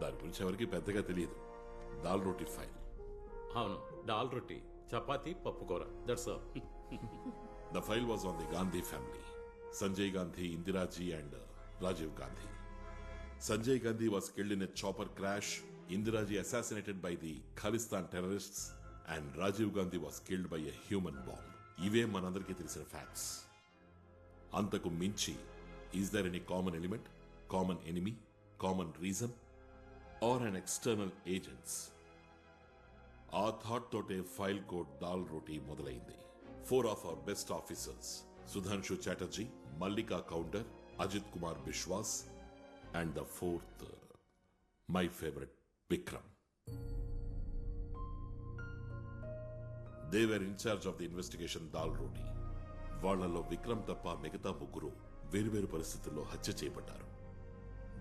దాని గురించి ఎవరికి పెద్దగా తెలియదు. దాల్ రోటీ ఫైల్. అవును, దాల్ రొట్టి, చపాతీ, పప్పుకూర, that's all. The file was on the Gandhi family. Sanjay Gandhi, Indiraji and Rajiv Gandhi. Sanjay Gandhi was killed in a chopper crash. Indiraji assassinated by the Khalistan terrorists. And Rajiv Gandhi was killed by a human bomb. ఇవే మనందరికీ తెలిసిన facts. అంతకు మించి is there any common element, common enemy, common reason or an external agents? ఆ thought తోటే file code దాల్ రోటీ మొదలైంది. 4 of our best officers, Sudhanshu Chatterjee, Mallika Counter, Ajit Kumar Bishwas, and the 4th, my favorite, Vikram. They were in charge of the investigation Dal Roti. వాళ్లలో విక్రమ్ తప్ప మిగతా ముగ్గురు వేరువేరు పరిస్థితుల్లో హత్య చేయబడ్డారు.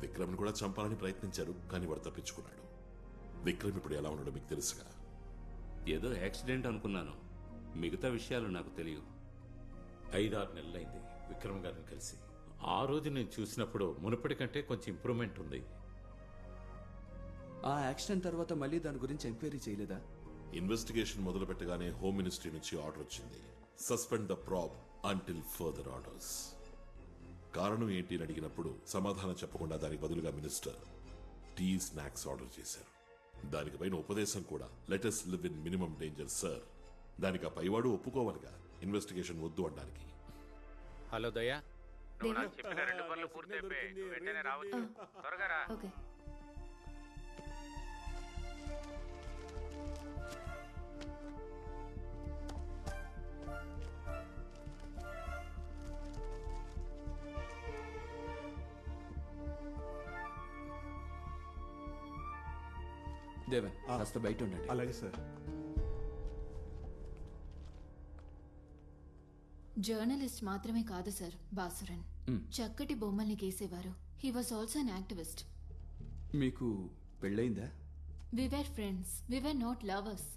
విక్రమ్ కూడా చంపాలని ప్రయత్నించారు, కానీ వాడు తప్పించుకున్నాడు. విక్రమ్ ఇప్పుడు ఎలా ఉన్నాడో మీకు తెలుసుగా? ఏదో యాక్సిడెంట్ అనుకున్నాను, మిగతా విషయాలు నాకు తెలియవు. 5-6 నెలలైంది విక్రమ్ గారిని కలిసి. ఆ రోజు నేను చూసినప్పుడు మునుపటి కంటే కొంచెం ఇంప్రూవ్మెంట్ ఉంది. ఆ యాక్సిడెంట్ తర్వాత మళ్ళీ దాని గురించి ఎంక్వైరీ చేయలేదా? ఇన్వెస్టిగేషన్ మొదలు పెట్టగానే హోమ్ మినిస్ట్రీ నుంచి ఆర్డర్ వచ్చింది, suspend the ప్రాబ్ until further orders. కారణం ఏంటి అని అడిగినప్పుడు సమాధానం చెప్పకుండా దానికి బదులుగా మినిస్టర్ టీ స్నాక్స్ ఆర్డర్ చేశారు. దానికి పైన ఉపదేశం కూడా, let us live in minimum danger sir. దానికి ఆ పైవాడు ఒప్పుకోవాలిగా ఇన్వెస్టిగేషన్ వద్దు అనడానికి. హలో దయా, నువ్వు నాకు చెప్పిన 2 పనులు పూర్తయిపోయి వెంటనే రావచ్చు. త్వరగా రా. ఓకే. దేవన్, కాస్త బయట ఉండండి. అలాగే సార్. జర్నలిస్ట్ మాత్రమే కాదు సార్ బాసురన్. చక్కటి బొమ్మల్ని గీసేవారు. He was also an activist. మీకు పెళ్ళయిందా? We were friends, we were not lovers.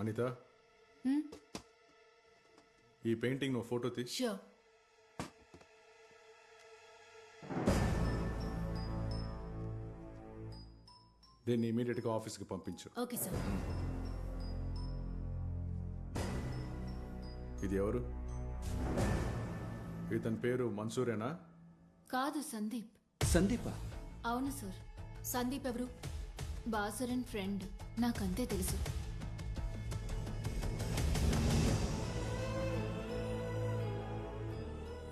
Anitha, ఈ పెయింటింగ్ నువ్వు ఫోటో తీ. ష్యూర్. దీన్ని ఇమీడియట్ గా ఆఫీస్కి పంపించు. Okay sir. ఇది ఎవరు? ఇతని పేరు మన్సూరేనా? కాదు, సందీప్. సందీపా? అవును సార్. సందీప్ ఎవరు? బాసురన్ ఫ్రెండ్. నాకంతే తెలుసు.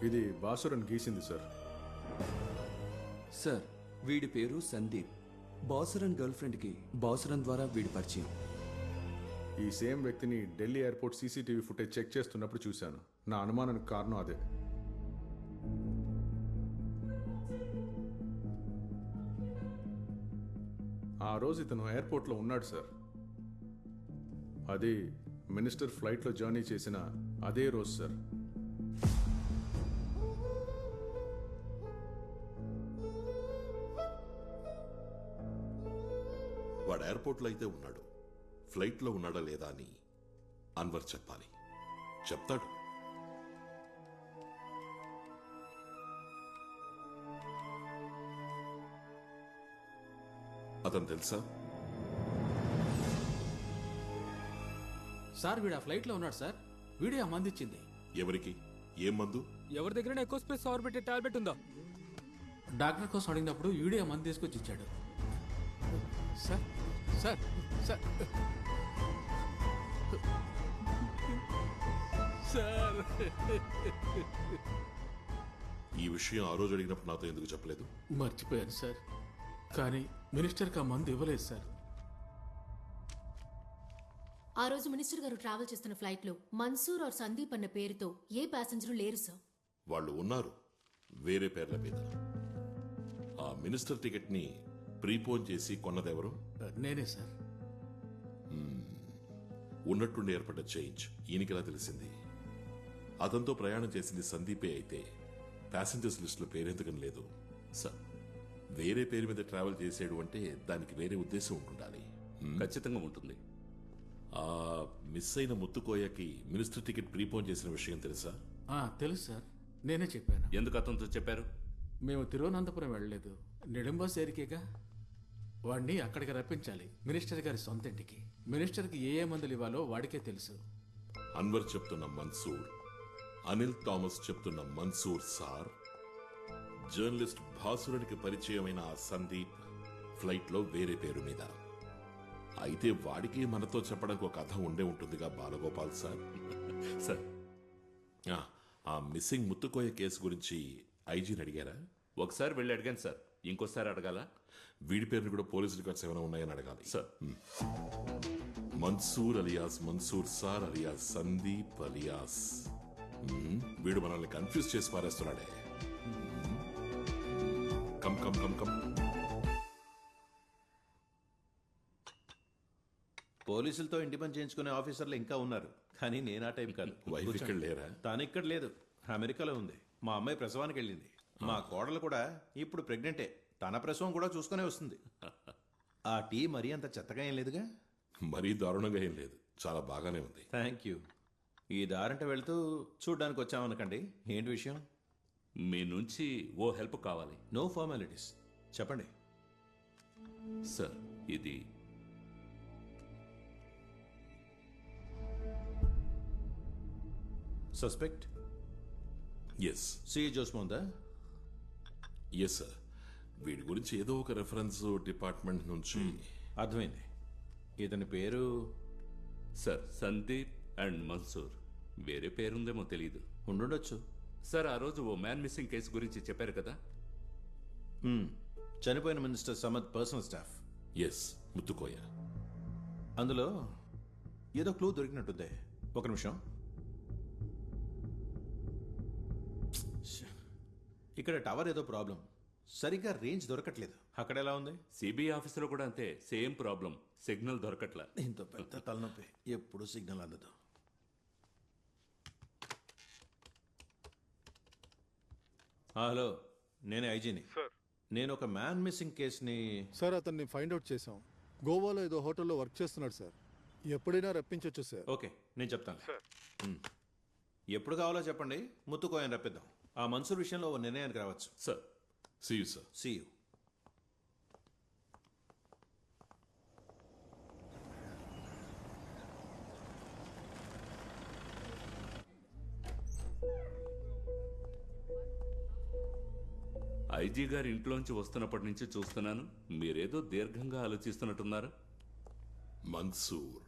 ఇది బాసురన్ గీసింది సార్. సార్, వీడి పేరు సందీప్. బాసురన్ గర్ల్ ఫ్రెండ్ కి బాసురన్ ద్వారా వీడి పరిచయం. ఈ సేమ్ వ్యక్తిని Delhi airport CCTV footage check చేస్తున్నప్పుడు చూశాను. నా అనుమానానికి కారణం అదే. ఆ రోజు ఇతను ఎయిర్పోర్ట్లో ఉన్నాడు సార్. అది మినిస్టర్ ఫ్లైట్లో జర్నీ చేసిన అదే రోజు సార్. వాడు ఎయిర్పోర్ట్లో అయితే ఉన్నాడు, ఫ్లైట్లో ఉన్నాడా లేదా అని అన్వర్ చెప్పాలి. చెప్తాడు. అతను తెలుసా? సార్ వీడు ఆ ఫ్లైట్ లో ఉన్నాడు సార్. వీడియో ఆ మందు ఇచ్చింది. ఎవరికి? ఏం మందు? ఎవరి దగ్గర ఎక్కువ స్పేస్ ఆర్బిట్ టాబ్లెట్ ఉందా? డాక్టర్ కోసం అడిగినప్పుడు వీడియో ఆ మందు తీసుకొచ్చి ఇచ్చాడు. సార్ సార్ సార్ సార్ ఈ విషయం ఆ రోజు అడిగినప్పుడు నాతో ఎందుకు చెప్పలేదు? మర్చిపోయాను సార్, కానీ మినిస్టర్కి ఆ మందు ఇవ్వలేదు సార్. ఆ రోజు మినిస్టర్ గారు ట్రావెల్ చేస్తున్న ఫ్లైట్ లో మన్సూర్ और సందీప్ అన్న పేరుతో ఏ ప్యాసింజర్ లేరు సార్. వాళ్ళు ఉన్నారు, వేరే పేర్ల మీద. ఆ మినిస్టర్ టికెట్ ని ప్రీపోన్ చేసి కొన్నదెవరు? నేనే సార్. ఉన్నట్టుండి ఏర్పడ్డ చేంజ్ ఈయనకిలా తెలిసింది. అతనితో ప్రయాణం చేసింది సందీపే అయితే ప్యాసింజర్స్ లిస్టులో పేరెందుకని లేదు. సార్ వేరే పేరు మీద ట్రావెల్ చేసాడు అంటే దానికి వేరే ఉద్దేశం ఉంటుండాలి. ఖచ్చితంగా ఉంటుంది. ఆ మిస్ అయిన ముత్తుకోయకి మినిస్టర్ టికెట్ ప్రీపోన్ చేసిన విషయం తెలుసా? తెలుసు సార్, నేనే చెప్పాను. ఎందుకు అతనితో చెప్పారు? మేము తిరువనంతపురం వెళ్ళలేదు, నిడంబస్ ఏరికేగా. వాడిని అక్కడికి రప్పించాలి, మినిస్టర్ గారి సొంత ఇంటికి. మినిస్టర్కి ఏ మందులు ఇవ్వాలో వాడికే తెలుసు. అన్వర్ చెప్తున్న మన్సూర్, అనిల్ థామస్ చెప్తున్న మన్సూర్ సార్, జర్నలిస్ట్ భాసురుడికి పరిచయమైన ఆ సందీప్ ఫ్లైట్లో వేరే పేరు మీద. అయితే వాడికి మనతో చెప్పడానికి ఒక కథ ఉండే ఉంటుందిగా బాలగోపాల్ సార్. సార్ ఆ మిస్సింగ్ ముత్తుకోయ కేసు గురించి ఐజీని అడిగారా? ఒకసారి వెళ్ళి అడిగాను సార్, ఇంకోసారి అడగాల? వీడి పేరుని కూడా పోలీసు రికార్డ్స్ ఏమైనా ఉన్నాయని అడగాలి sir. Mansoor alias Mansoor sir alias Sandeep alias. వీడు మనల్ని కన్ఫ్యూజ్ చేసి పారేస్తున్నాడే. Come come come come. పోలీసులతో ఇంటి పని చేయించుకునే ఆఫీసర్లు ఇంకా ఉన్నారు, కానీ నేను ఆ టైం కాదు. వైఫ్ ఇక్కడ లేరా? తాను ఇక్కడ లేదు, అమెరికాలో ఉంది. మా అమ్మాయి ప్రసవానికి వెళ్ళింది. మా కోడలు కూడా ఇప్పుడు ప్రెగ్నెంటే, తన ప్రసవం కూడా చూసుకునే వస్తుంది. ఆ టీ మరీ అంత చెత్తగా ఏం లేదుగా? మరీ దారుణంగా ఏం లేదు, చాలా బాగానే ఉంది. Thank you. ఈ దారంట వెళ్తూ చూడ్డానికి వచ్చామనకండి. ఏంటి విషయం? మీ నుంచి ఓ హెల్ప్ కావాలి. నో ఫార్మాలిటీస్, చెప్పండి. సార్ ఇది సస్పెక్ట్ ఎస్ సిఏ జోస్మోందా? Yes sir. వీడి గురించి ఏదో ఒక రెఫరెన్స్ డిపార్ట్మెంట్ నుంచి. అర్థమైంది. ఇతని పేరు? Sir Sandeep and Mansoor. వేరే పేరుందేమో తెలీదు. ఉండుండొచ్చు. సార్ ఆ రోజు ఓ మ్యాన్ మిస్సింగ్ కేసు గురించి చెప్పారు కదా? చనిపోయిన minister Samad personal staff. Yes, Muthukoya. అందులో ఏదో క్లూ దొరికినట్టుందే. ఒక నిమిషం. ఇక్కడ టవర్ ఏదో ప్రాబ్లం, సరిగ్గా రేంజ్ దొరకట్లేదు. అక్కడ ఎలా ఉంది? సిబిఐ ఆఫీసులో కూడా అంతే, సేమ్ ప్రాబ్లం. సిగ్నల్ దొరకట్లా. ఇంత పెద్ద తలనొప్పి, ఎప్పుడు సిగ్నల్ అందదు. హలో, నేనే ఐజీని. నేను ఒక మ్యాన్ మిస్సింగ్ కేసుని. సార్ అతన్ని ఫైండ్ అవుట్ చేశాం. గోవాలో ఏదో హోటల్లో వర్క్ చేస్తున్నాడు సార్. ఎప్పుడైనా రప్పించవచ్చు సార్. ఓకే, నేను చెప్తాను. ఎప్పుడు కావాలో చెప్పండి, ముత్తుకోయని రప్పిద్దాం. ఆ మన్సూర్ విషయంలో ఓ నిర్ణయానికి రావచ్చు. Sir see you sir. See you. IG గారి ఇంట్లోంచి వస్తున్నప్పటి నుంచి చూస్తున్నాను, మీరేదో దీర్ఘంగా ఆలోచిస్తున్నట్టున్నారు. మన్సూర్,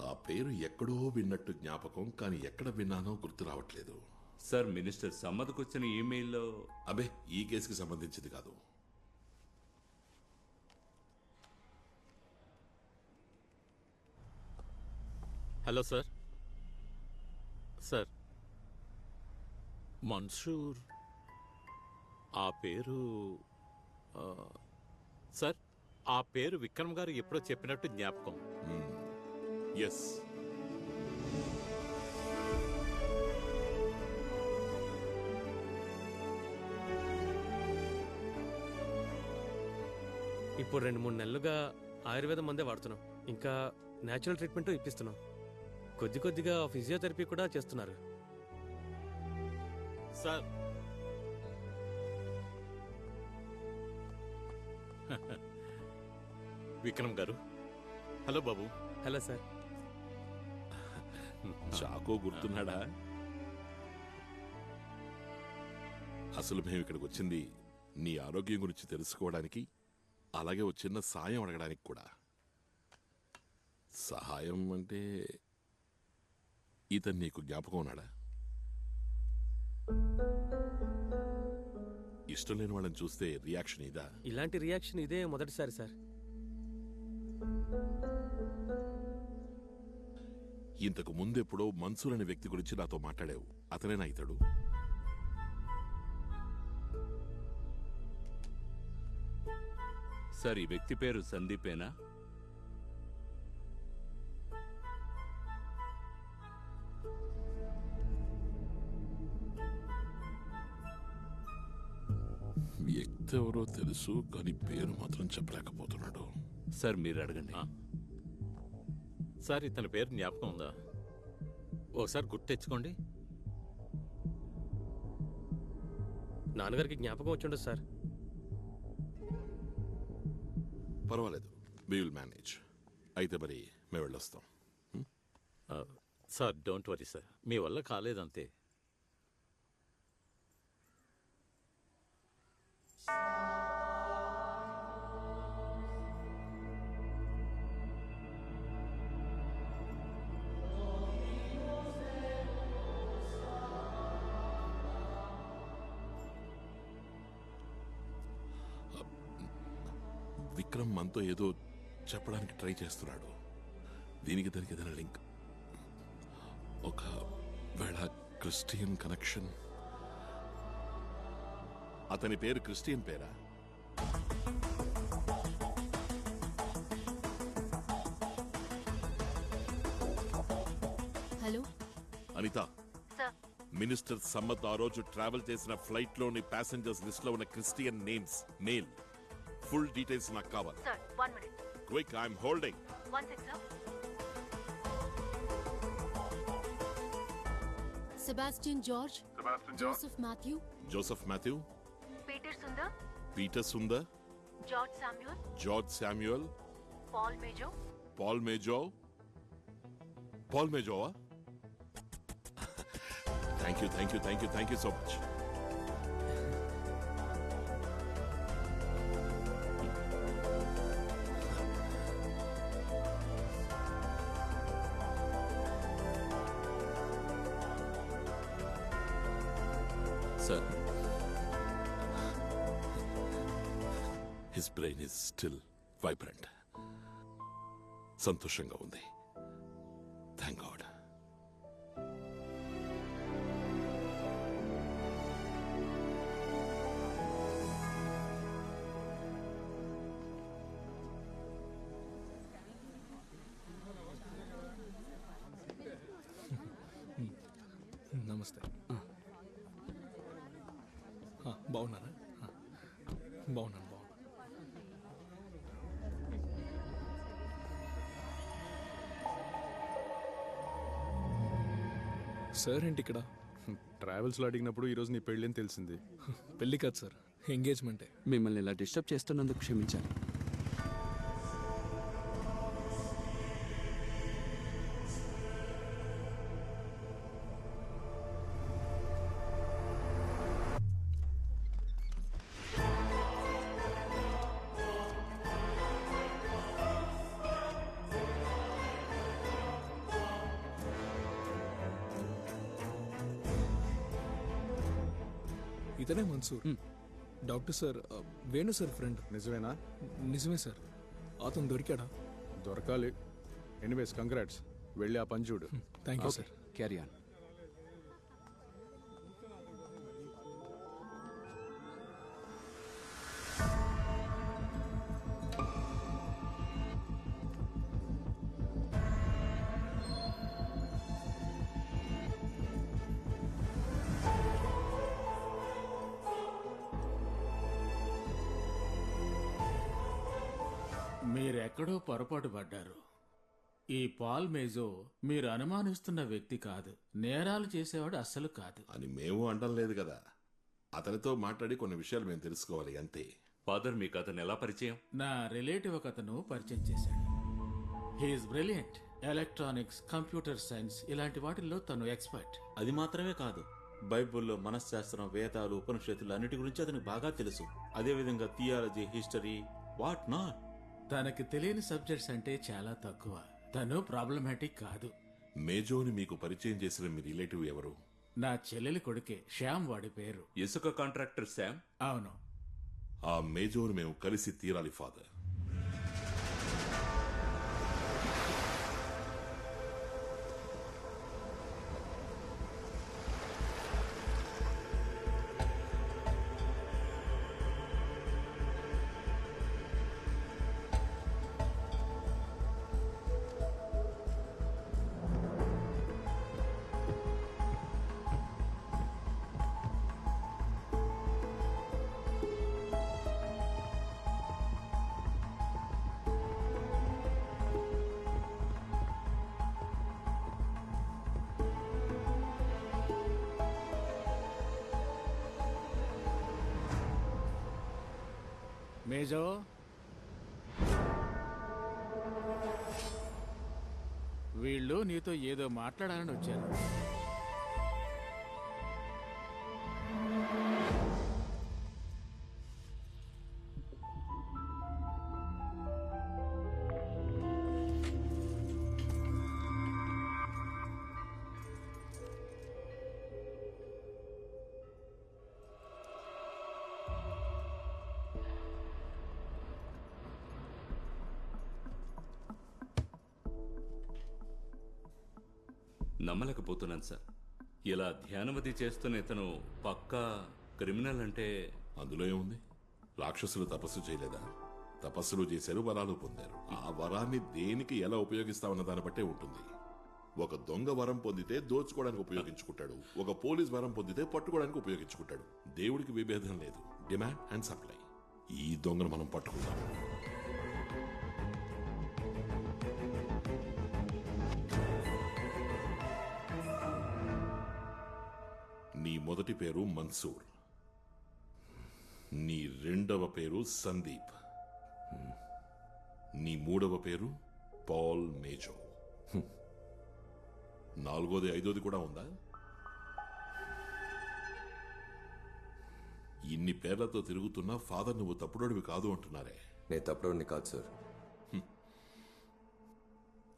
ఆ పేరు ఎక్కడో విన్నట్టు జ్ఞాపకం, కానీ ఎక్కడ విన్నానో గుర్తు రావట్లేదు. సార్ మినిస్టర్ సమ్మద్కు వచ్చిన ఈమెయిల్లో. అబే, ఈ కేసుకి సంబంధించింది కాదు. Hello sir. సార్ మన్సూర్ ఆ పేరు సార్ ఆ పేరు విక్రమ్ గారు ఎప్పుడో చెప్పినట్టు జ్ఞాపకం. ఎస్. ఇప్పుడు 2-3 నెలలుగా ఆయుర్వేదం మందే వాడుతున్నాం. ఇంకా న్యాచురల్ ట్రీట్మెంట్ ఇప్పిస్తున్నాం. కొద్దిగా ఫిజియోథెరపీ కూడా చేస్తున్నారు. సార్ విక్రమ్ గారు. హలో బాబు. Hello sir. చాకో గుర్తున్నాడా? అసలు మేము ఇక్కడికి వచ్చింది నీ ఆరోగ్యం గురించి తెలుసుకోవడానికి, అలాగే ఒక చిన్న సాయం అడగడానికి కూడా. సహాయం అంటే ఇతను నీకు జ్ఞాపకం ఉన్నాడా? ఇష్టం లేని వాళ్ళని చూస్తే రియాక్షన్ ఇదా? ఇలాంటి రియాక్షన్ ఇదే మొదటిసారి సార్. ఇంతకు ముందెప్పుడో మన్సూర్ అనే వ్యక్తి గురించి నాతో మాట్లాడావు. అతనేనా ఇతడు? సార్ ఈ వ్యక్తి పేరు సందీపేనా? వ్యక్తి ఎవరో తెలుసు కానీ పేరు మాత్రం చెప్పలేకపోతున్నాడు. సార్ మీరు అడగండి. సార్ ఇతని పేరు జ్ఞాపకం ఉందా? ఒకసారి గుర్తు తెచ్చుకోండి. నాన్నగారికి జ్ఞాపకం వచ్చిండదు సార్. పర్వాలేదు, వి విల్ మేనేజ్. అయితే మరి మేము వెళ్ళొస్తాం. సార్ డోంట్ వరీ సార్, మీ వల్ల కాలేదంతే. విక్రమ్ మనతో ఏదో చెప్పడానికి ట్రై చేస్తున్నాడు. దీనికి దానికి ఏదైనా లింక్, ఒకవేళ క్రిస్టియన్ కనెక్షన్. అతని పేరు క్రిస్టియన్ పేరా? హలో అనిత, మినిస్టర్ సమ్మత్ ఆ రోజు ట్రావెల్ చేసిన ఫ్లైట్ లోని ప్యాసింజర్స్ లిస్ట్ లో ఉన్న Christian names, male, full details నాకు కావాలి. Quick, I'm holding. Sebastian George, Joseph Mathew, Joseph Mathew, Peter Sundar, George Samuel, Paul Mejo. పాల్ మేజోవా? Thank you, thank you, thank you, thank you so much. Sir, his brain is still vibrant. సంతోషంగా ఉంది. Thank God. నమస్తే. బాగున్నారా? బాగున్నాను. Sir ఏంటి ఇక్కడ? ట్రావెల్స్లో అడిగినప్పుడు ఈరోజు నీ పెళ్ళి అని తెలిసింది. పెళ్ళి కాదు సార్, ఎంగేజ్మెంటే. మిమ్మల్ని ఇలా డిస్టర్బ్ చేస్తున్నందుకు క్షమించాలి. ఇతనే మన్సూర్. Doctor sir, Venu sir friend. నిజమేనా? నిజమే సార్. అతను దొరికాడా? దొరకాలి. Anyways congrats. వెళ్ళి ఆ పని చూడు. Thank you sir. Carry on. మీరెక్కడో పొరపాటు పడ్డారు. ఈ పాల్ మేజో మీరు అనుమానిస్తున్న వ్యక్తి కాదు. నేరాలు చేసేవాడు అస్సలు కాదు అని మేము అంటం లేదు కదా. అతనితో మాట్లాడి కొన్ని విషయాలు మేము తెలుసుకోవాలి అంతే. ఫాదర్, మీకు అతను ఎలా పరిచయం? నా రిలేటివ్ ఒకతను పరిచయం చేశాడు. He's brilliant. Electronics, computer science ఇలాంటి వాటిల్లో తను ఎక్స్పర్ట్. అది మాత్రమే కాదు, బైబిల్లో మనశ్శాస్త్రం, వేదాలు, ఉపనిషత్తులు అన్నిటి గురించి అతనికి బాగా తెలుసు. అదేవిధంగా థియాలజీ, హిస్టరీ, వాట్ నాట్. తనకి తెలియని సబ్జెక్ట్స్ అంటే చాలా తక్కువ. తను ప్రాబ్లమాటిక్ కాదు. మేజోని మీకు పరిచయం చేసిన మీ రిలేటివ్ ఎవరు? నా చెల్లెలి కొడుకే, శ్యామ్ వాడి పేరు. ఇసుక కాంట్రాక్టర్ శామ్? అవును. ఆ మేజోని మేము కలిసి తీరాలి ఫాదర్. మేజో, వీళ్ళు నీతో ఏదో మాట్లాడాలని వచ్చారు. నమ్మలేకపోతున్నాను సార్. ఇలా ధ్యానమతి చేస్తున్న ఇతను పక్కా క్రిమినల్ అంటే అందులో ఏముంది? రాక్షసులు తపస్సు చేయలేదా? తపస్సులు చేశారు, వరాలు పొందారు. ఆ వరాన్ని దేనికి ఎలా ఉపయోగిస్తామన్న దాన్ని బట్టే ఉంటుంది. ఒక దొంగ వరం పొందితే దోచుకోవడానికి ఉపయోగించుకుంటాడు, ఒక పోలీస్ వరం పొందితే పట్టుకోవడానికి ఉపయోగించుకుంటాడు. దేవుడికి విభేదం లేదు, డిమాండ్ అండ్ సప్లై. ఈ దొంగను మనం పట్టుకుందాం. నీ మొదటి పేరు మన్సూర్, నీ రెండవ పేరు సందీప్, నీ మూడవ పేరు పాల్ మేజో. నాలుగోది ఐదోది కూడా ఉందా? ఇన్ని పేర్లతో తిరుగుతున్నా ఫాదర్ నువ్వు తప్పుడోడివి కాదు అంటున్నారే. నేను తప్పుడోడిని కాదు సార్.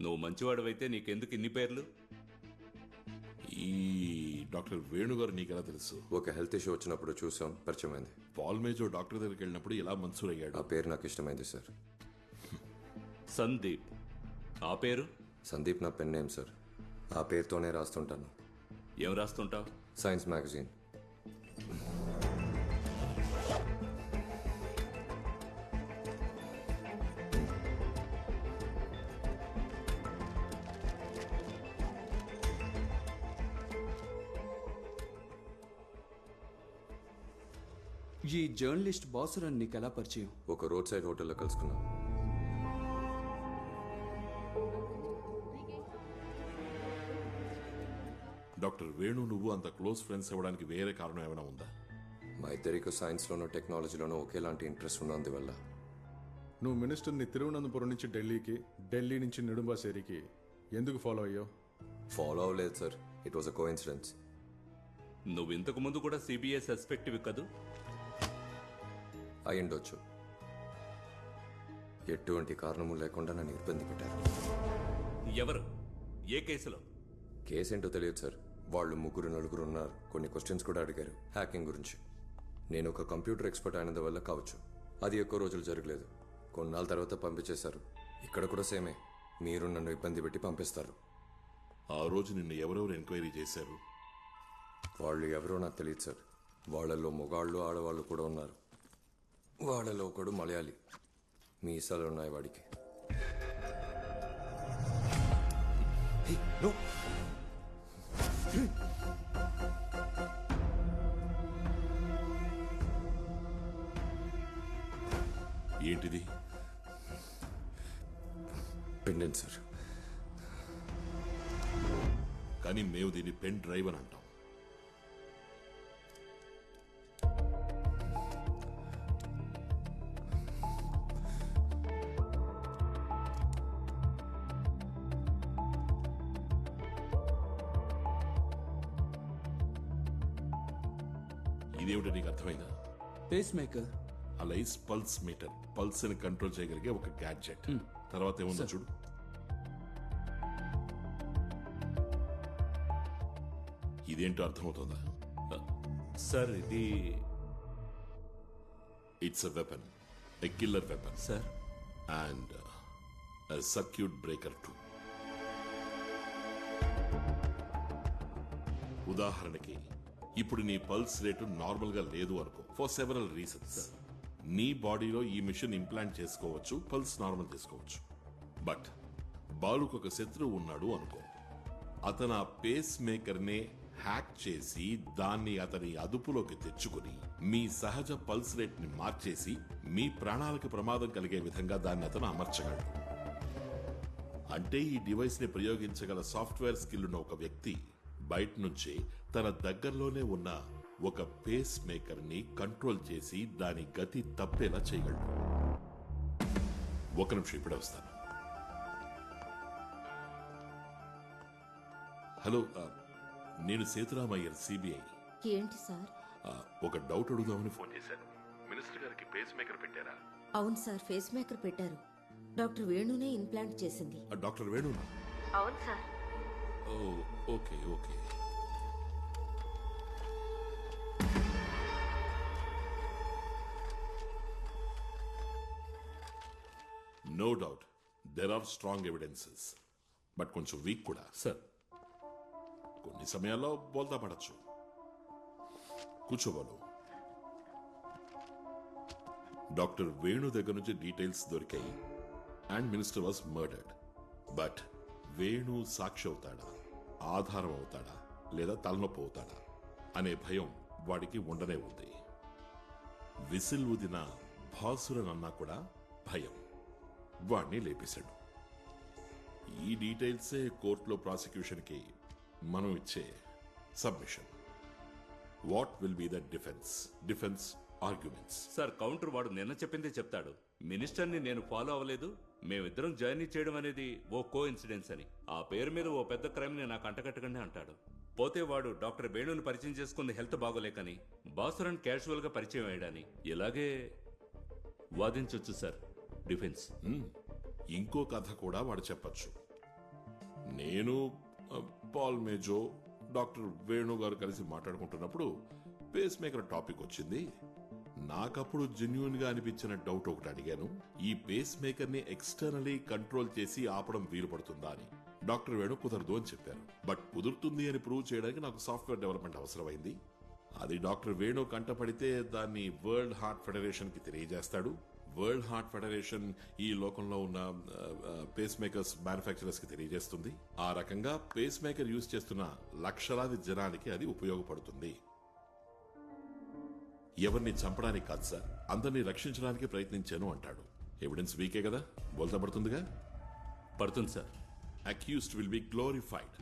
నువ్వు మంచివాడివైతే నీకెందుకు ఇన్ని పేర్లు? ఈ డాక్టర్ వేణుగారు నీకెలా తెలుసు? ఒక హెల్త్ ఇష్యూ వచ్చినప్పుడు చూసాం, పరిచయం అయింది. పాల్ మేజో డాక్టర్ దగ్గరికి వెళ్ళినప్పుడు ఎలా మన్సూర్ అయ్యాడు? ఆ పేరు నాకు ఇష్టమైంది సార్. సందీప్, ఆ పేరు? సందీప్ నా పెన్ నేమ్ సార్. ఆ పేరుతోనే రాస్తుంటాను. ఏం రాస్తుంటావు? Science magazine. ఈ జర్నలిస్ట్ బాసురన్ నీకు ఎలా పరిచయం? ఒక రోడ్ సైడ్ హోటల్లో కలుసుకున్నాం. డాక్టర్ వేణు నువ్వు అంత క్లోజ్ ఫ్రెండ్స్ అవ్వడానికి వేరే కారణం ఏమైనా ఉందా? మా ఇద్దరికి సైన్స్లోనూ టెక్నాలజీలోనూ ఒకేలాంటి ఇంట్రెస్ట్ ఉన్నందువల్ల. నువ్వు మినిస్టర్ని తిరువనంతపురం నుంచి ఢిల్లీకి, ఢిల్లీ నుంచి నెడుంబాసేరికి ఎందుకు ఫాలో అయ్యావు? ఫాలో అవ్వలేదు sir, it was a coincidence. నువ్వు ఇంతకు ముందు కూడా సిబిఐ సస్పెక్టివ్ కదూ? అయ్యుండొచ్చు. ఎటువంటి కారణము లేకుండా నన్ను ఇబ్బంది పెట్టారు. ఎవరు? ఏ కేసులో? కేసేంటో తెలియదు సార్. వాళ్ళు ముగ్గురు నలుగురు ఉన్నారు. కొన్ని క్వశ్చన్స్ కూడా అడిగారు హ్యాకింగ్ గురించి. నేను ఒక కంప్యూటర్ ఎక్స్పర్ట్ అయినందువల్ల కావచ్చు. అది ఎక్కువ రోజులు జరగలేదు. కొన్నాళ్ళ తర్వాత పంపించేశారు. ఇక్కడ కూడా సేమే, మీరు నన్ను ఇబ్బంది పెట్టి పంపిస్తారు. ఆ రోజు నిన్ను ఎవరెవరు ఎంక్వైరీ చేశారు? వాళ్ళు ఎవరో నాకు తెలియదు సార్. వాళ్ళల్లో మగాళ్ళు ఆడవాళ్ళు కూడా ఉన్నారు. వాళ్ళలో ఒకడు మలయాళీ. మీసాలు ఉన్నాయి వాడికి. ఏంటిది? Pendant sir. కానీ మేము దీన్ని పెన్ డ్రైవ్ అని అంటాం. ఇదేమిటో నీకు అర్థమైందా? Pacemaker. Alias pulse meter, pulse ని కంట్రోల్ చేయగలిగే ఒక గ్యాడ్జెట్. తర్వాత ఏముందో చూడు. ఇదేంటో అర్థమవుతుందా? సార్ ఇది it's a weapon, a killer weapon sir, and a circuit breaker to. ఉదాహరణకి ఇప్పుడు నీ పల్స్ రేటు నార్మల్ గా లేదు అనుకో, ఫర్ సెవెరల్ రీజన్స్. నీ బాడీలో ఈ మిషన్ ఇంప్లాంట్ చేసుకోవచ్చు, పల్స్ నార్మల్ చేసుకోవచ్చు. బట్ బాలుకు ఒక శత్రువు ఉన్నాడు అనుకో, అతను ఆ పేస్ మేకర్ నే హ్యాక్ చేసి దాన్ని అతని అదుపులోకి తెచ్చుకుని మీ సహజ పల్స్ రేట్ ని మార్చేసి మీ ప్రాణాలకు ప్రమాదం కలిగే విధంగా దాన్ని అతను అమర్చగలడు. అంటే ఈ డివైస్ ని ప్రయోగించగల సాఫ్ట్వేర్ స్కిల్ ఉన్న ఒక వ్యక్తి బయట నుంచి తన దగ్గరలోనే ఉన్న ఒక పేస్ మేకర్ ని కంట్రోల్ చేసి దాని గతి తప్పేలా చేయగలడు. ఒక్క నిమిషం ఇప్పుడే వస్తాను. హలో, నేను సేతురామయ్యర్, సిబిఐ. ఏంటి సార్? ఒక డౌట్ అడుగుదామని ఫోన్ చేశాను. మినిస్టర్ గారికి పేస్ మేకర్ పెట్టారా? అవును సార్, ఫేస్ మేకర్ పెట్టారు. డాక్టర్ వేణునే ఇంప్లాంట్ చేసింది. డాక్టర్ వేణునా? అవును sir. Okay okay. No doubt there are strong evidences, but కొంచెం వీక్ కూడా. సార్, కొన్ని సమయాల్లో బోల్తా పడచ్చు. కూర్చోబోలు. డాక్టర్ వేణు దగ్గర నుంచి డీటెయిల్స్ దొరికాయి and minister was murdered. But Venu సాక్షి అవుతాడా, ఆధారం అవుతాడా, లేదా తలనొప్పి అవుతాడా అనే భయం వాడికి ఉండనే ఉంది. విసిల్ ఊదిన భాసురనన్నా కూడా భయం వాణ్ణి లేపేశాడు. ఈ డీటెయిల్సే కోర్టులో ప్రాసిక్యూషన్కి మనం ఇచ్చే submission. What will be the defence arguments? Sir, counter వాడు నిన్న చెప్పిందే చెప్తాడు. మినిస్టర్ని నేను ఫాలో అవ్వలేదు, మేమిద్దరం జర్నీ చేయడం అనేది ఓ కో ఇన్సిడెన్స్ అని. ఆ పేరు మీద ఓ పెద్ద క్రైమ్ని నాకు అంటగట్టకండి అంటాడు. పోతే వాడు డాక్టర్ వేణుని పరిచయం చేసుకుంది హెల్త్ బాగోలేకని, బాసురన్ క్యాజువల్ గా పరిచయం అయ్యాడని. ఇలాగే వాదించొచ్చు సార్ డిఫెన్స్. ఇంకో కథ కూడా వాడు చెప్పచ్చు. నేను పాల్ మేజో, డాక్టర్ వేణు గారు కలిసి మాట్లాడుకుంటున్నప్పుడు పేస్ మేకర్ టాపిక్ వచ్చింది. నాకప్పుడు జెన్యూన్ గా అనిపించిన డౌట్ ఒకటి అడిగాను. ఈ పేస్ మేకర్ ని ఎక్స్టర్నలీ కంట్రోల్ చేసి ఆపడం వీలు పడుతుందా అని. డాక్టర్ వేణు కుదరదు అని చెప్పారు. బట్ కుదురుతుంది అని ప్రూవ్ చేయడానికి నాకు సాఫ్ట్వేర్ డెవలప్మెంట్ అవసరమైంది. అది డాక్టర్ వేణు కంటపడితే దాన్ని వరల్డ్ హార్ట్ ఫెడరేషన్ కి తెలియజేస్తాడు. వరల్డ్ హార్ట్ ఫెడరేషన్ ఈ లోకంలో ఉన్న పేస్ మేకర్స్ మ్యానుఫ్యాక్చరర్స్ కి తెలియజేస్తుంది. ఆ రకంగా పేస్ మేకర్ యూజ్ చేస్తున్న లక్షలాది జనానికి అది ఉపయోగపడుతుంది. ఎవరిని చంపడానికి కాదు సార్, అందరినీ రక్షించడానికి ప్రయత్నించాను అంటాడు. ఎవిడెన్స్ వీకే కదా, బోల్తా పడుతుందిగా? పడుతుంది sir. Accused will be glorified.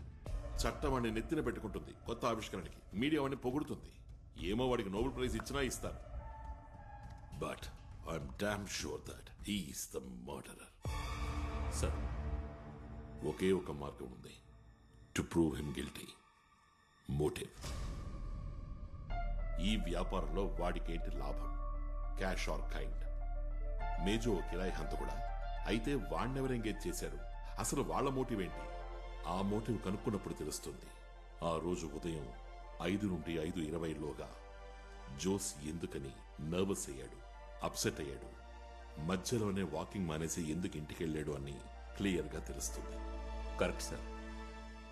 చట్టం వాడిని నెత్తిన పెట్టుకుంటుంది కొత్త ఆవిష్కరణకి. మీడియా వాడిని పొగుడుతుంది. ఏమో వాడికి నోబెల్ ప్రైజ్ ఇచ్చినా ఇస్తారు. But I'm damn sure that he is the murderer. Sir, ఒకే ఒక మార్గం ఉంది to prove him guilty. Motive. ఈ వ్యాపారంలో వాడికేంటి లాభం? Cash or kind. మేజో కిరాయి హంతకుడా? అయితే వాణ్ణెవరు ఎంగేజ్ చేశారు? అసలు వాళ్ళ మోటివ్ ఏంటి? ఆ మోటివ్ కనుక్కున్నప్పుడు తెలుస్తుంది. ఆ రోజు ఉదయం 5 నుండి 5:20లోగా జోస్ ఎందుకని నర్వస్ అయ్యాడు, అప్సెట్ అయ్యాడు, మధ్యలోనే వాకింగ్ మానేసి ఎందుకు ఇంటికెళ్ళాడు అని క్లియర్ గా తెలుస్తుంది. Correct sir.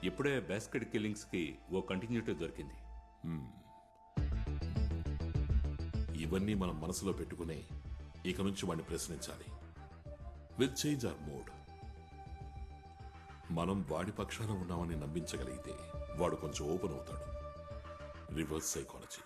ఇప్పుడే బాస్కెట్ కిల్లింగ్స్ కి ఓ కంటిన్యూటీ దొరికింది. ఇవన్నీ మనం మనసులో పెట్టుకునే ఇక నుంచి వాడిని ప్రశ్నించాలి. Will change our mood. మనం వాడి పక్షాన ఉన్నామని నమ్మించగలిగితే వాడు కొంచెం ఓపెన్ అవుతాడు. Reverse psychology.